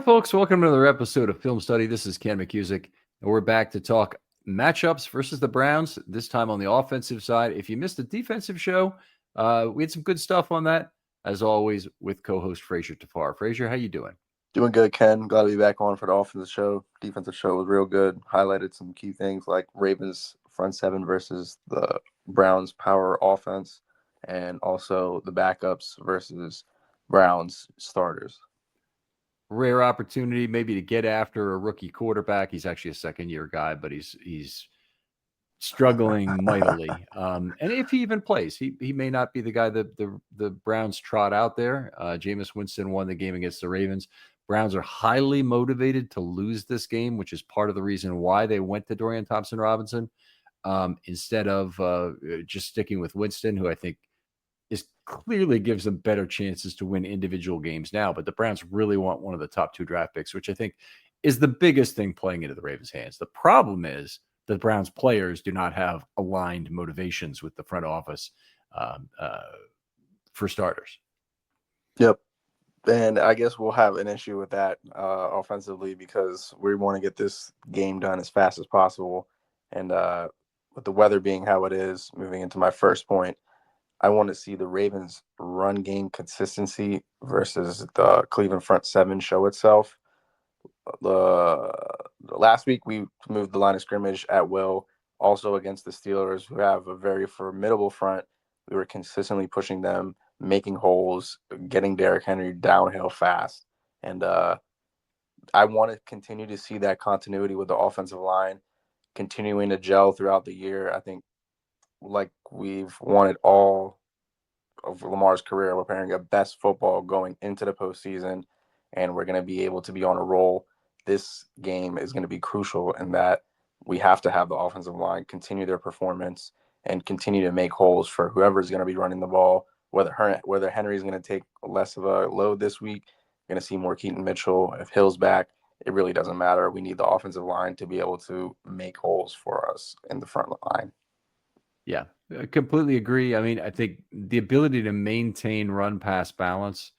folks. Welcome to another episode of Film Study. This is Ken McCusick, and we're back to talk matchups versus the Browns, this time on the offensive side. If you missed the defensive show, we had some good stuff on that, as always, with co-host Frazier Tafar. Frazier, how you doing? Doing good, Ken. Glad to be back on for the offensive show. Defensive show was real good. Highlighted some key things like Ravens front seven versus the Browns power offense, and also the backups versus Browns starters. Rare opportunity maybe to get after a rookie quarterback. He's actually a second-year guy, but he's struggling mightily. And if he even plays, he may not be the guy that the Browns trot out there. Jameis Winston won the game against the Ravens. Browns are highly motivated to lose this game, which is part of the reason why they went to Dorian Thompson-Robinson instead of just sticking with Winston, who I think is clearly gives them better chances to win individual games now. But the Browns really want one of the top two draft picks, which I think is the biggest thing playing into the Ravens' hands. The problem is the Browns players do not have aligned motivations with the front office for starters. Yep. And I guess we'll have an issue with that offensively because we want to get this game done as fast as possible. And with the weather being how it is, moving into my first point, I want to see the Ravens run game consistency versus the Cleveland front seven show itself. Last week we moved the line of scrimmage at will, also against the Steelers, who have a very formidable front. We were consistently pushing them, making holes, getting Derrick Henry downhill fast. And I want to continue to see that continuity with the offensive line, continuing to gel throughout the year. I think like we've wanted all of Lamar's career, we're playing a best football going into the postseason, and we're going to be able to be on a roll. This game is going to be crucial in that we have to have the offensive line continue their performance and continue to make holes for whoever is going to be running the ball, whether Henry is going to take less of a load this week. You're going to see more Keaton Mitchell. If Hill's back, it really doesn't matter. We need the offensive line to be able to make holes for us in the front line. Yeah, I completely agree. I mean, I think the ability to maintain run-pass balance,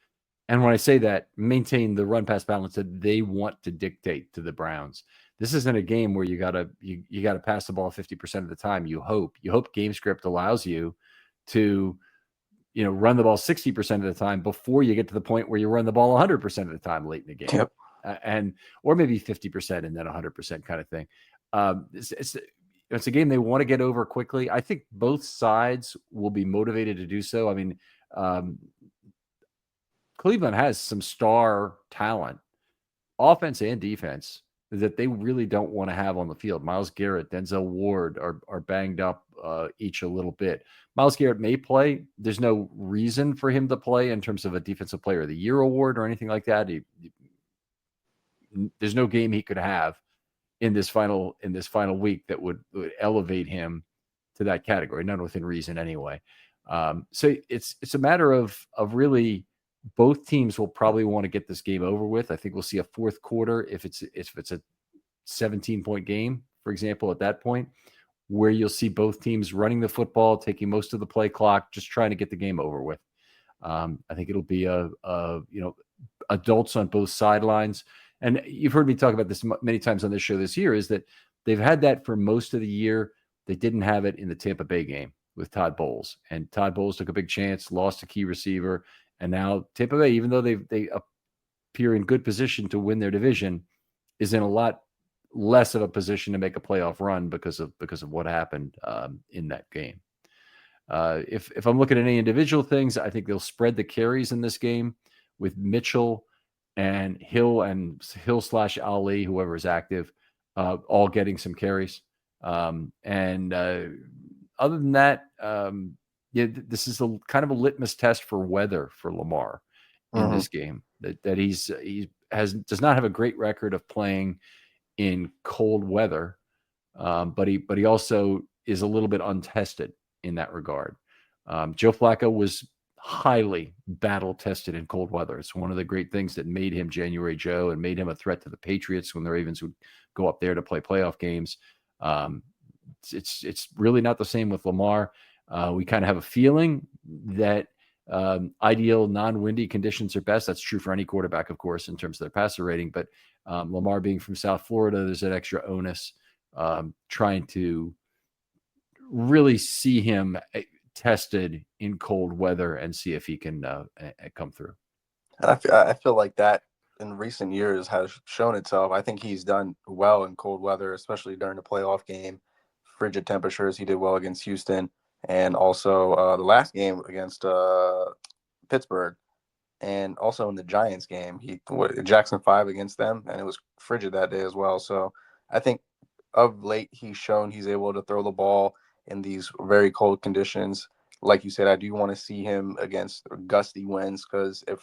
and when I say that, maintain the run-pass balance that they want to dictate to the Browns. This isn't a game where you gotta pass the ball 50% of the time. You hope game script allows you to run the ball 60% of the time before you get to the point where you run the ball 100% of the time late in the game. Yep. Or maybe 50% and then 100% kind of thing. It's a game they want to get over quickly. I think both sides will be motivated to do so. I mean, Cleveland has some star talent, offense and defense, that they really don't want to have on the field. Myles Garrett, Denzel Ward are banged up each a little bit. Myles Garrett may play. There's no reason for him to play in terms of a Defensive Player of the Year award or anything like that. There's no game he could have in this final week that would elevate him to that category, none within reason anyway. So it's a matter of really both teams will probably want to get this game over with. I think we'll see a fourth quarter if it's a 17-point game, for example, at that point, where you'll see both teams running the football, taking most of the play clock, just trying to get the game over with. I think it'll be adults on both sidelines. And you've heard me talk about this many times on this show this year, is that they've had that for most of the year. They didn't have it in the Tampa Bay game with Todd Bowles. And Todd Bowles took a big chance, lost a key receiver. And now Tampa Bay, even though they appear in good position to win their division, is in a lot less of a position to make a playoff run because of what happened in that game. If I'm looking at any individual things, I think they'll spread the carries in this game with Mitchell and Hill/Ali, whoever is active, all getting some carries. Other than that, this is a kind of a litmus test for weather for Lamar in this game. That he does not have a great record of playing in cold weather, but he also is a little bit untested in that regard. Joe Flacco was highly battle tested in cold weather. It's one of the great things that made him January Joe and made him a threat to the Patriots when the Ravens would go up there to play playoff games. It's really not the same with Lamar. We kind of have a feeling that Ideal non-windy conditions are best. That's true for any quarterback, of course, in terms of their passer rating. But Lamar being from South Florida, there's that extra onus trying to really see him tested in cold weather and see if he can come through. And I feel like that in recent years has shown itself. I think he's done well in cold weather, especially during the playoff game, frigid temperatures. He did well against Houston, and also the last game against Pittsburgh, and also in the Giants game, Jackson 5 against them, and it was frigid that day as well. So I think of late he's shown he's able to throw the ball in these very cold conditions. Like you said, I do want to see him against gusty winds, because if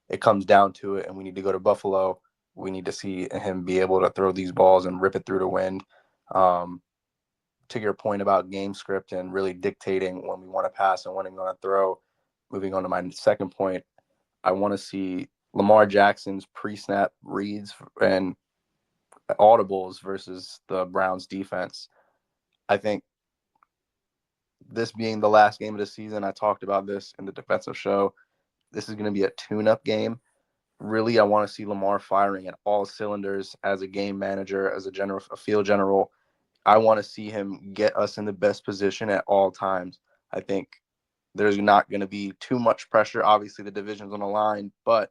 it comes down to it and we need to go to Buffalo, we need to see him be able to throw these balls and rip it through the wind. To your point about game script and really dictating when we want to pass and when we want to throw, moving on to my second point, I want to see Lamar Jackson's pre-snap reads and audibles versus the Browns defense. I think this being the last game of the season, I talked about this in the defensive show, this is going to be a tune-up game. Really, I want to see Lamar firing at all cylinders as a game manager, as a field general. I want to see him get us in the best position at all times. I think there's not going to be too much pressure. Obviously, the division's on the line, but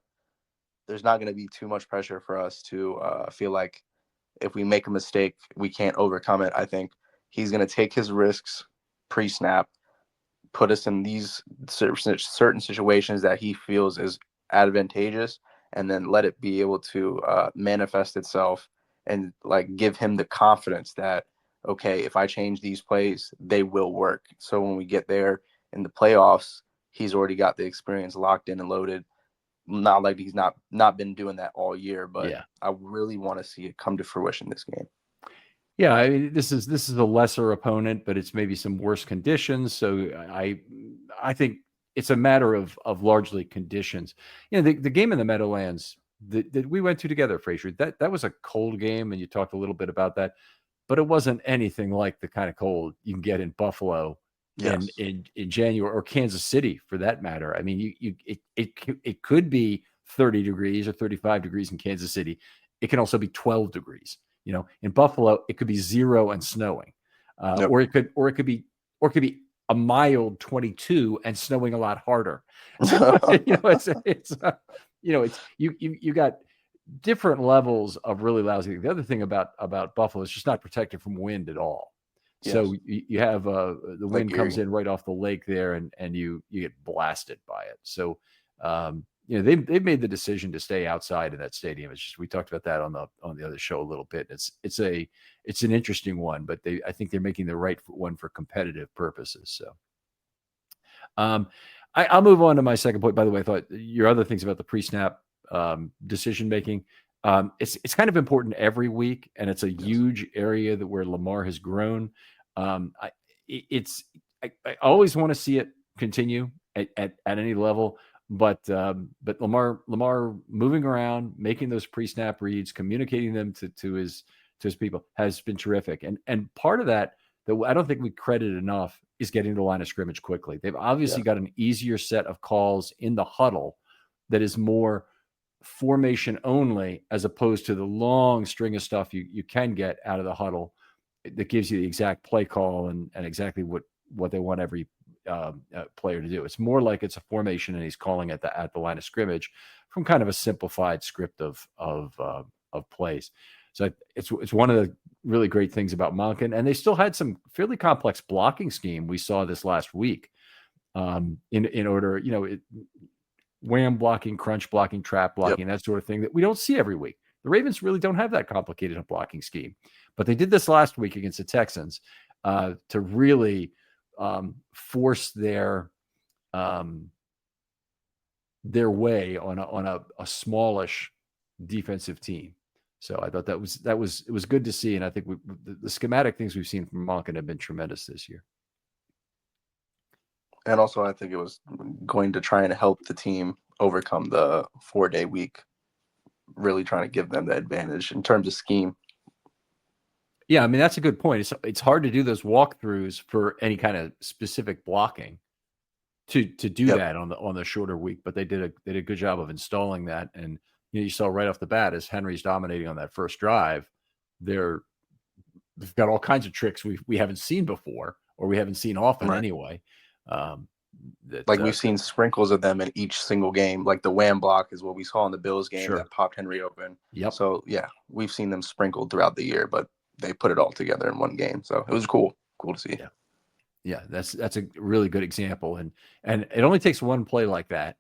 there's not going to be too much pressure for us to feel like if we make a mistake, we can't overcome it. I think he's going to take his risks pre-snap, put us in these certain situations that he feels is advantageous, and then let it be able to manifest itself and like give him the confidence that, okay, if I change these plays, they will work. So when we get there in the playoffs, he's already got the experience locked in and loaded. Not like he's not been doing that all year, but yeah. I really want to see it come to fruition this game. Yeah, I mean, this is a lesser opponent, but it's maybe some worse conditions. So I think it's a matter of largely conditions. You know, the game in the Meadowlands that we went to together, Frazier, that was a cold game, and you talked a little bit about that, but it wasn't anything like the kind of cold you can get in Buffalo in January, or Kansas City for that matter. I mean, it could be 30 degrees or 35 degrees in Kansas City. It can also be 12 degrees. You know, in Buffalo, it could be 0 and snowing, or it could be a mild 22 and snowing a lot harder. So, you got different levels of really lousy. The other thing about Buffalo is just not protected from wind at all. Yes. So you have the wind comes in right off the lake there, and you get blasted by it. So they've made the decision to stay outside of that stadium. It's just, we talked about that on the other show a little bit. It's an interesting one, but I think they're making the right one for competitive purposes. So I'll move on to my second point. By the way, I thought your other things about the pre-snap decision making. It's kind of important every week, and it's a huge area where Lamar has grown. I always want to see it continue at any level. But Lamar moving around, making those pre-snap reads, communicating them to his people has been terrific. And part of that I don't think we credit enough is getting to the line of scrimmage quickly. They've obviously got an easier set of calls in the huddle that is more formation only, as opposed to the long string of stuff you can get out of the huddle that gives you the exact play call and exactly what they want every player to do. It's more like it's a formation, and he's calling at the line of scrimmage from kind of a simplified script of plays. So it's one of the really great things about Monken, and they still had some fairly complex blocking scheme. We saw this last week in order, wham blocking, crunch blocking, trap blocking, that sort of thing that we don't see every week. The Ravens really don't have that complicated a blocking scheme, but they did this last week against the Texans to really force their way on a smallish defensive team. So I thought it was good to see, and I think the schematic things we've seen from Monken have been tremendous this year. And also, I think it was going to try and help the team overcome the 4-day week, really trying to give them the advantage in terms of scheme. Yeah, I mean, that's a good point. It's hard to do those walkthroughs for any kind of specific blocking. to do Yep. that on the shorter week, but they did a good job of installing that. And you saw right off the bat as Henry's dominating on that first drive, they've got all kinds of tricks we haven't seen before, or we haven't seen often Right. anyway. Like we've seen sprinkles of them in each single game. Like the wham block is what we saw in the Bills game Sure. that popped Henry open. Yep. So yeah, we've seen them sprinkled throughout the year, but they put it all together in one game. So it was cool to see. Yeah. Yeah, that's a really good example, and it only takes one play like that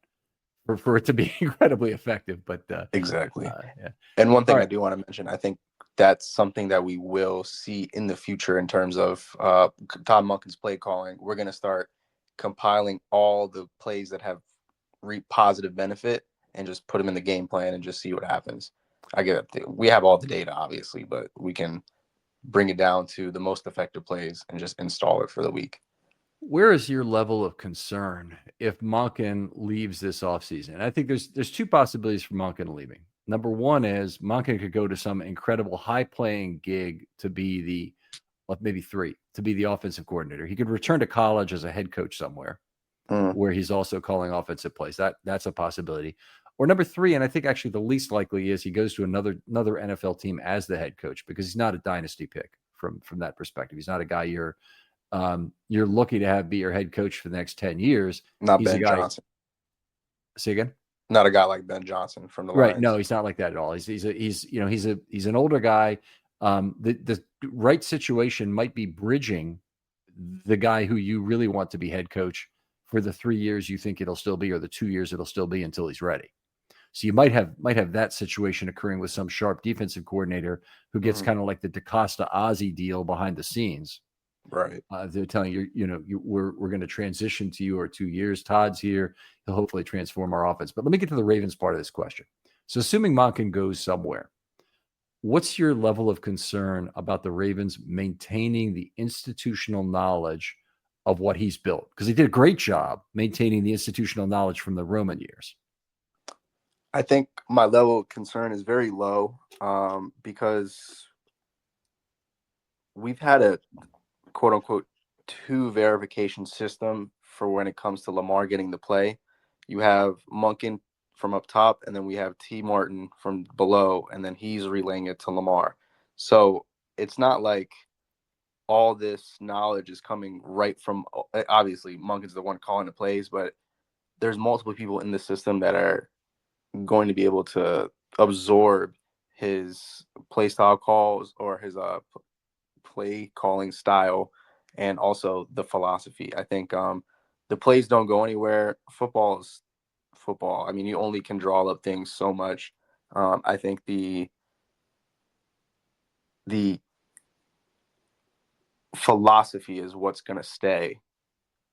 for it to be incredibly effective. But exactly. Yeah. And one thing I do want to mention, I think that's something that we will see in the future in terms of Todd Monken's play calling. We're going to start compiling all the plays that have reap positive benefit and just put them in the game plan and just see what happens. I get it. We have all the data, obviously, but we can bring it down to the most effective plays and just install it for the week. Where is your level of concern if Monken leaves this offseason? I think there's two possibilities for Monken leaving. Number one is Monken could go to some incredible high-playing gig to be maybe three, to be the offensive coordinator. He could return to college as a head coach somewhere where he's also calling offensive plays. That's a possibility. Or number three, and I think actually the least likely, is he goes to another NFL team as the head coach, because he's not a dynasty pick from that perspective. He's not a guy you're lucky to have be your head coach for the next 10 years. Not Ben Johnson. Say again? Not a guy like Ben Johnson from the Right. Lions. No, he's not like that at all. He's an older guy. The right situation might be bridging the guy who you really want to be head coach for the 3 years you think it'll still be, or the 2 years it'll still be until he's ready. So you might have that situation occurring with some sharp defensive coordinator who gets kind of like the DeCosta Ozzie deal behind the scenes. Right. They're telling you, we're going to transition to you, or 2 years. Todd's here. He'll hopefully transform our offense. But let me get to the Ravens part of this question. So assuming Monken goes somewhere, what's your level of concern about the Ravens maintaining the institutional knowledge of what he's built? Because he did a great job maintaining the institutional knowledge from the Roman years. I think my level of concern is very low because we've had a quote unquote 2 verification system for when it comes to Lamar getting the play. You have Monken from up top, and then we have T. Martin from below, and then he's relaying it to Lamar. So it's not like all this knowledge is coming right from, obviously Monken's the one calling the plays, but there's multiple people in the system that are going to be able to absorb his play style calls or his play calling style, and also the philosophy. I think the plays don't go anywhere. Football is football. I mean, you only can draw up things so much. I think the philosophy is what's going to stay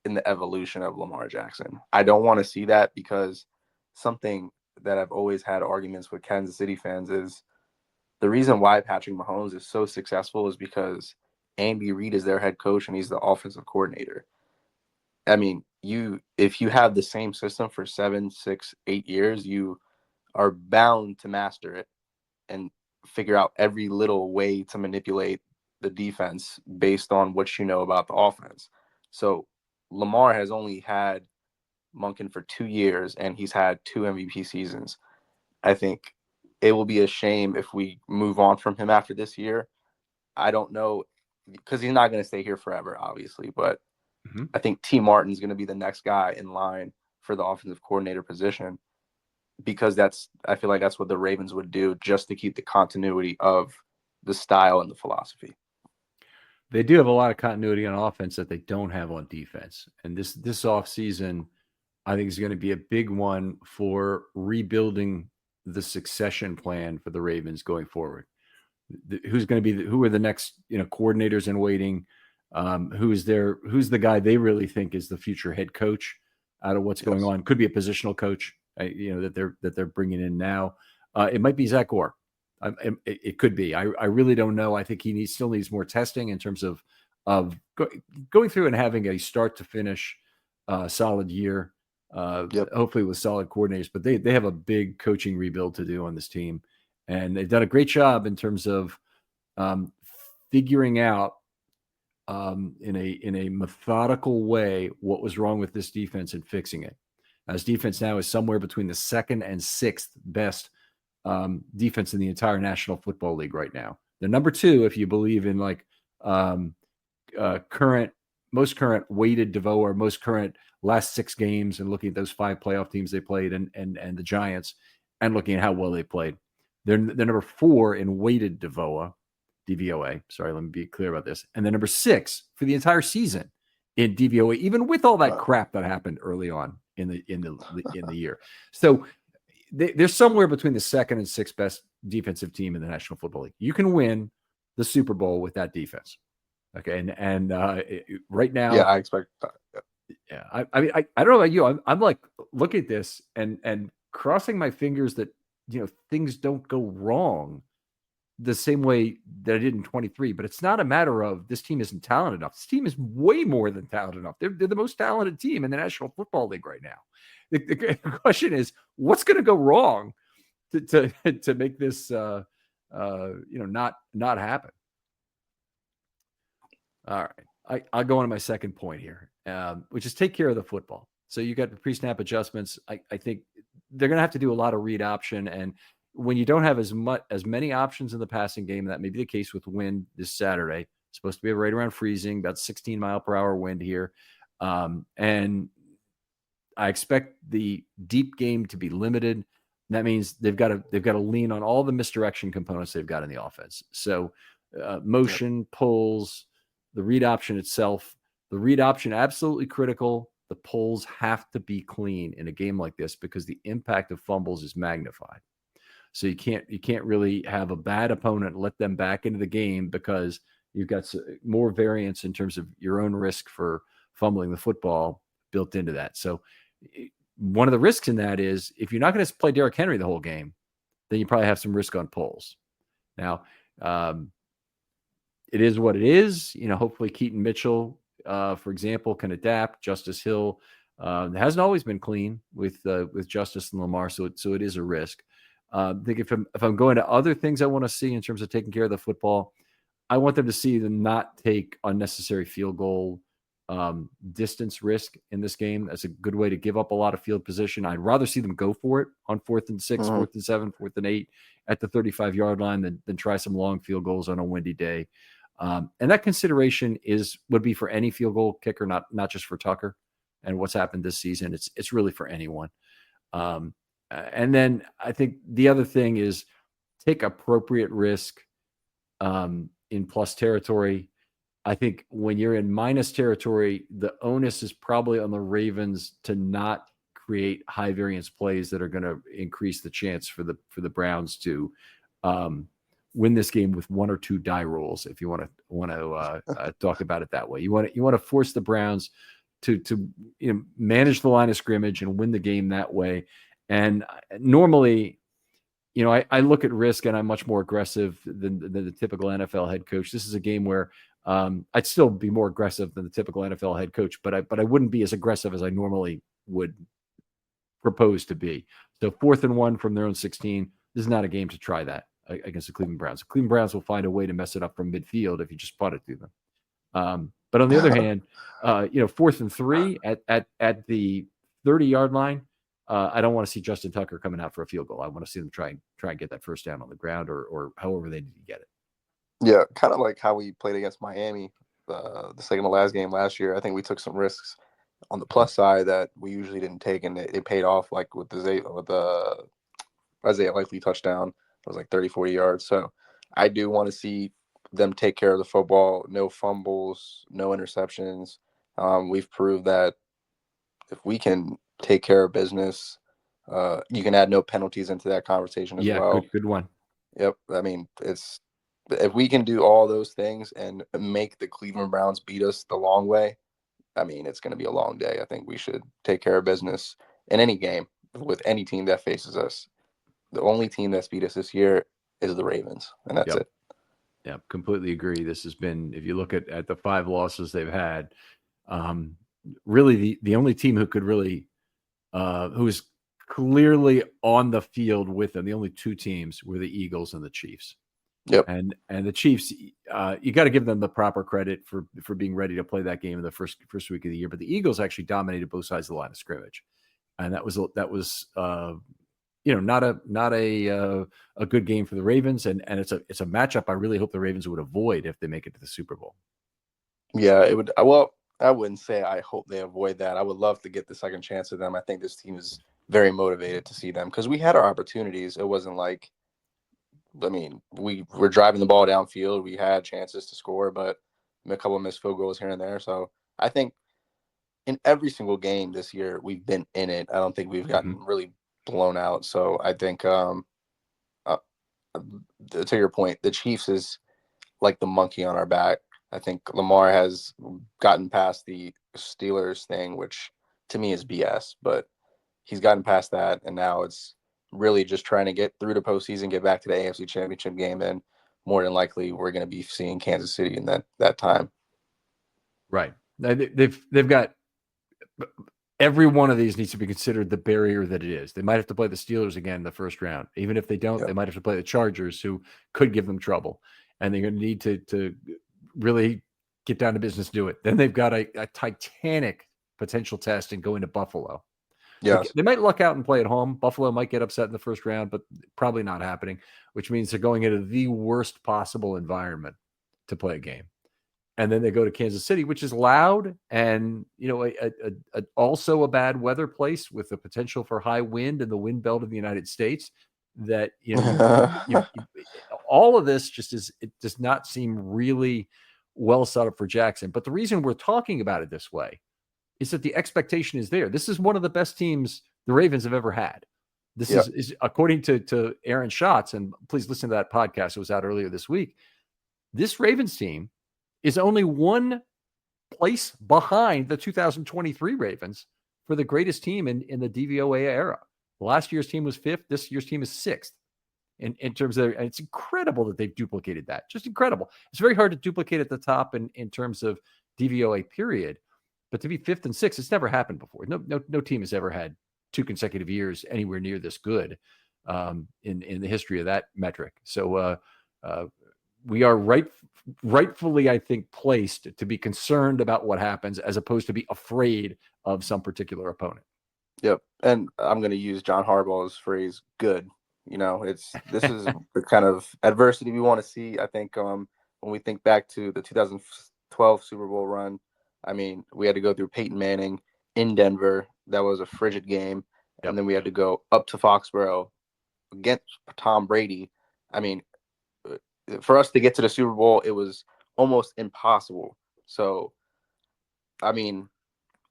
in the evolution of Lamar Jackson. I don't want to see that, because something that I've always had arguments with Kansas City fans is the reason why Patrick Mahomes is so successful is because Andy Reid is their head coach and he's the offensive coordinator. I mean, if you have the same system for 7, 6, 8 years, you are bound to master it and figure out every little way to manipulate the defense based on what you know about the offense. So Lamar has only had Monken for 2 years, and he's had 2 MVP seasons. I think it will be a shame if we move on from him after this year. I don't know, because he's not going to stay here forever, obviously, but I think T. Martin's going to be the next guy in line for the offensive coordinator position, because I feel like that's what the Ravens would do just to keep the continuity of the style and the philosophy. They do have a lot of continuity on offense that they don't have on defense. And this offseason, I think, is going to be a big one for rebuilding the succession plan for the Ravens going forward. Who are the next coordinators in waiting? Who's the guy they really think is the future head coach out of what's going on? Could be a positional coach, that they're bringing in now. It might be Zach Gore. It could be. I really don't know. I think he still needs more testing in terms of going through and having a start to finish solid year. Hopefully with solid coordinators. But they have a big coaching rebuild to do on this team, and they've done a great job in terms of figuring out in a methodical way what was wrong with this defense and fixing it. This defense now is somewhere between the second and sixth best defense in the entire National Football League right now. They're number 2 if you believe in like most current weighted DVOA, most current last 6 games, and looking at those 5 playoff teams they played and the Giants, and looking at how well they played. They're number 4 in weighted DVOA. Sorry, let me be clear about this. And they're number 6 for the entire season in DVOA, even with all that crap that happened early on in the year. So they're somewhere between the second and 6th best defensive team in the National Football League. You can win the Super Bowl with that defense. Okay, and right now, yeah, I expect that. Yeah, I mean, I don't know about you. I'm like looking at this and crossing my fingers that things don't go wrong the same way that I did in 23. But it's not a matter of this team isn't talented enough. This team is way more than talented enough. They're the most talented team in the National Football League right now. The question is, what's going to go wrong to make this not happen? All right, I'll go on to my second point here, which is take care of the football. So you got the pre-snap adjustments. I think they're going to have to do a lot of read option, and when you don't have as many options in the passing game, that may be the case with wind this Saturday. It's supposed to be right around freezing, about 16 mile per hour wind here, and I expect the deep game to be limited. That means they've got to lean on all the misdirection components they've got in the offense. So motion, pulls, the read option itself. The read option, absolutely critical. The pulls have to be clean in a game like this because the impact of fumbles is magnified. So you can't really have a bad opponent let them back into the game because you've got more variance in terms of your own risk for fumbling the football built into that. So one of the risks in that is if you're not going to play Derrick Henry the whole game, then you probably have some risk on pulls. Now, it is what it is. Hopefully Keaton Mitchell, for example, can adapt. Justice Hill hasn't always been clean with Justice and Lamar, so it is a risk. I think if I'm going to other things I want to see in terms of taking care of the football, I want them to see them not take unnecessary field goal distance risk in this game. That's a good way to give up a lot of field position. I'd rather see them go for it on 4th and 6, 4th and 7, 4th and 8 at the 35-yard line than try some long field goals on a windy day. And that consideration would be for any field goal kicker, not just for Tucker and what's happened this season. It's really for anyone. And then I think the other thing is take appropriate risk in plus territory. I think when you're in minus territory, the onus is probably on the Ravens to not create high variance plays that are going to increase the chance for the Browns to win this game with 1 or 2 die rolls. If you want to talk about it that way, you want to force the Browns to manage the line of scrimmage and win the game that way. And normally, I look at risk and I'm much more aggressive than the typical NFL head coach. This is a game where I'd still be more aggressive than the typical NFL head coach, but I wouldn't be as aggressive as I normally would propose to be. So 4th and 1 from their own 16. This is not a game to try that against the Cleveland Browns. The Cleveland Browns will find a way to mess it up from midfield if you just punt it to them. But on the other hand, 4th and 3 at the 30-yard line, I don't want to see Justin Tucker coming out for a field goal. I want to see them try and get that first down on the ground or however they need to get it. Yeah, kind of like how we played against Miami the second to last game last year. I think we took some risks on the plus side that we usually didn't take, and it paid off, like with the Isaiah Likely touchdown. It was like 30, 40 yards. So I do want to see them take care of the football, no fumbles, no interceptions. We've proved that if we can take care of business, you can add no penalties into that conversation as well. Yeah, good one. Yep. I mean, if we can do all those things and make the Cleveland Browns beat us the long way, I mean, it's going to be a long day. I think we should take care of business in any game with any team that faces us. The only team that's beat us this year is the Ravens, and that's it. Yeah, completely agree. This has been, if you look at the 5 losses they've had, really the only team who could really, who is clearly on the field with them, the only 2 teams were the Eagles and the Chiefs. Yep. And the Chiefs, you got to give them the proper credit for being ready to play that game in the first week of the year. But the Eagles actually dominated both sides of the line of scrimmage, and that was not a good game for the Ravens, and it's a matchup I really hope the Ravens would avoid if they make it to the Super Bowl. Yeah, it would. Well, I wouldn't say I hope they avoid that. I would love to get the second chance of them. I think this team is very motivated to see them because we had our opportunities. It wasn't like, I mean, we were driving the ball downfield. We had chances to score, but a couple of missed field goals here and there. So I think in every single game this year, we've been in it. I don't think we've gotten really blown out. So I think, to your point, the Chiefs is like the monkey on our back. I think Lamar has gotten past the Steelers thing, which to me is BS, but he's gotten past that. And now it's really just trying to get through the postseason, get back to the AFC Championship game. And more than likely, we're going to be seeing Kansas City in that time. Right. They've got every one of these needs to be considered the barrier that it is. They might have to play the Steelers again in the first round. Even if they don't, They might have to play the Chargers, who could give them trouble. And they're going to need to really get down to business, do it. Then they've got a titanic potential test in going to Buffalo. Yeah, they might luck out and play at home. Buffalo might get upset in the first round, but probably not happening, which means they're going into the worst possible environment to play a game. And then they go to Kansas City, which is loud and, also a bad weather place with the potential for high wind in the wind belt of the United States. That, all of this it does not seem really well set up for Jackson. But the reason we're talking about it this way is that the expectation is there. This is one of the best teams the Ravens have ever had. This is according to Aaron Schatz, and please listen to that podcast. It was out earlier this week. This Ravens team is only one place behind the 2023 Ravens for the greatest team in the DVOA era. Last year's team was 5th. This year's team is 6th in terms of, and it's incredible that they've duplicated that. Just incredible. It's very hard to duplicate at the top in terms of DVOA period, but to be 5th and 6th, it's never happened before. No team has ever had 2 consecutive years anywhere near this good in the history of that metric. So we are rightfully, I think, placed to be concerned about what happens as opposed to be afraid of some particular opponent. Yep. And I'm going to use John Harbaugh's phrase, good. This is the kind of adversity we want to see. I think when we think back to the 2012 Super Bowl run, I mean, we had to go through Peyton Manning in Denver. That was a frigid game. Yep. And then we had to go up to Foxborough against Tom Brady. I mean, for us to get to the Super Bowl, it was almost impossible. So, I mean,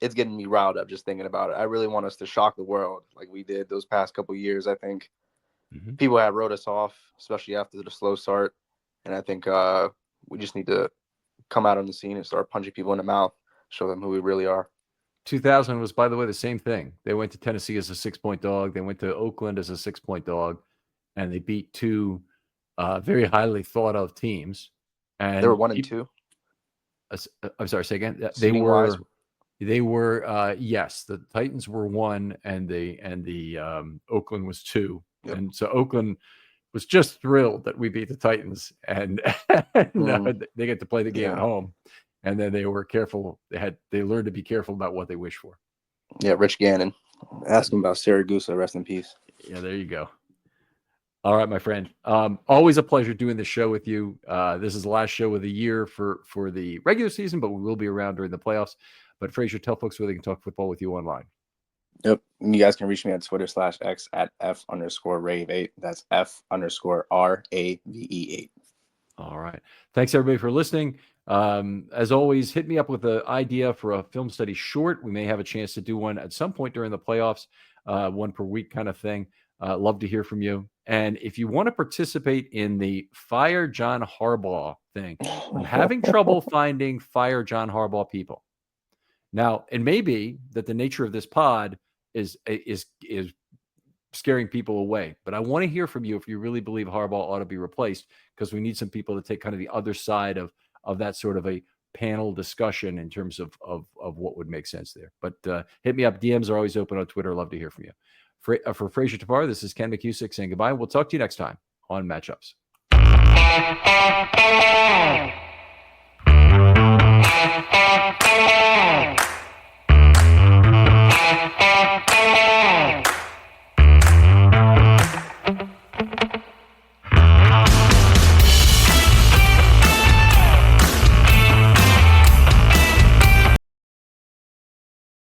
it's getting me riled up just thinking about it. I really want us to shock the world like we did those past couple of years. I think people have wrote us off, especially after the slow start. And I think we just need to come out on the scene and start punching people in the mouth, show them who we really are. 2000 was, by the way, the same thing. They went to Tennessee as a 6-point dog. They went to Oakland as a 6-point dog, and they beat 2 very highly thought of teams. And they were 1 and 2. I'm sorry, say again. They were yes, the Titans were 1 and the Oakland was 2. Yep. And so Oakland was just thrilled that we beat the Titans and they get to play the game at home. And then they were careful. They learned to be careful about what they wish for. Yeah, Rich Gannon. Ask him about Siragusa. Rest in peace. Yeah, there you go. All right, my friend. Always a pleasure doing this show with you. This is the last show of the year for the regular season, but we will be around during the playoffs. But Frazier, tell folks where they can talk football with you online. Yep. You guys can reach me on Twitter /X at F_Rave8. That's F_RAVE8. All right. Thanks everybody for listening. As always, hit me up with an idea for a film study short. We may have a chance to do one at some point during the playoffs, 1 per week kind of thing. Love to hear from you. And if you want to participate in the Fire John Harbaugh thing, I'm having trouble finding Fire John Harbaugh people. Now, it may be that the nature of this pod is scaring people away, but I want to hear from you if you really believe Harbaugh ought to be replaced, because we need some people to take kind of the other side of that sort of a panel discussion in terms of what would make sense there. But hit me up. DMs are always open on Twitter. Love to hear from you. For Frazier Tafar, this is Ken McCusick saying goodbye. We'll talk to you next time on Matchups.